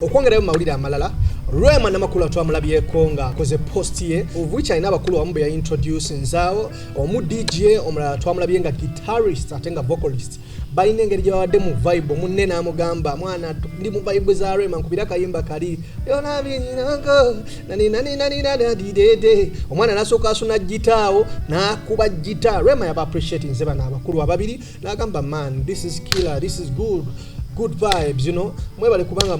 Okwongerayo mawulire amalala Rema Namakula twamulabyeko nga akoze post ye of which alina abakulu wamu ya introduce nzaawo omu DJ omulala twamulabye nga guitarist ate nga vocalist balina engeri gye bawadde mu vibe omunne n'amugamba mwana ndi mu vibe za Rema nkubira kayimba kali omwana n'asooka asuna gitaawo n'akuba gita Rema yaba appreciating ze bano abakulu ababiri n'agamba man this is killer, this is good vibes, you know. Mwebale kubanga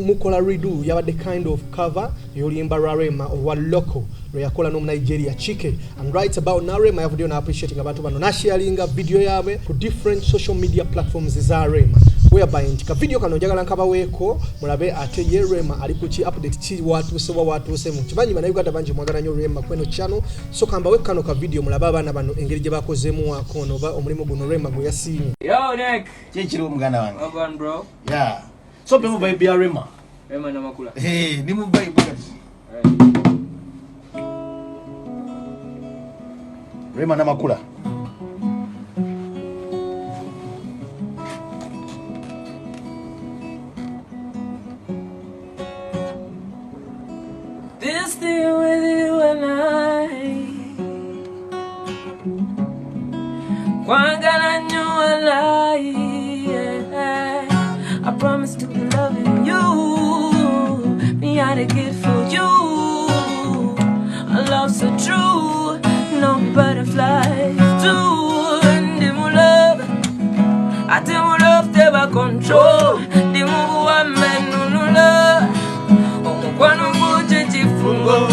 mukola redo yabadde kind of cover yolimba Rema or local yakola no Nigeria Chike, and right about now Rema yavudio na appreciating abantu bano na sharinga video yawe ku different social media platforms za Rema whereby ntika video kano njagala nkaba weko mulabe ate ye Rema ali ku chi update chi watu se mu kimanyi bana Uganda banji mwagala nyo Rema kweno channel so kamba wekano ka video mulaba abana bano engeri gye bakozemu wakono ba omulimo guno Rema gwe yasinye. Yo Nek Chinchiri omuganda wange. Oban bro. Yeah. So be mu vibe ya Rema. Rema Namakula. Hey, ni mu vibe. Rema Namakula. This thing with you and I promise to be loving you. Me I the gift for you. A love so true. No butterflies too. Ndimu love. I think love never control. Ndimu wa menu nula. Kwanu muje chifungo.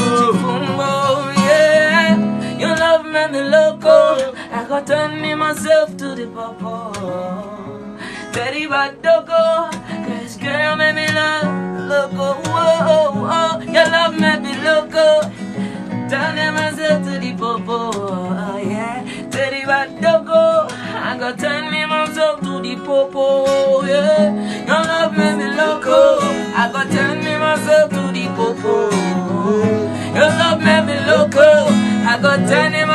Yeah. Your love made me loco. I got turn me myself to the purple. Teddy Badoko, cause girl made me loco. Whoa. Your love made me loco. Turn myself to the popo, yeah. Teddy Badoko, I got turn me myself to the popo, yeah. Your love made me loco. I got turn me myself to the popo. Your love made me loco. I got turn me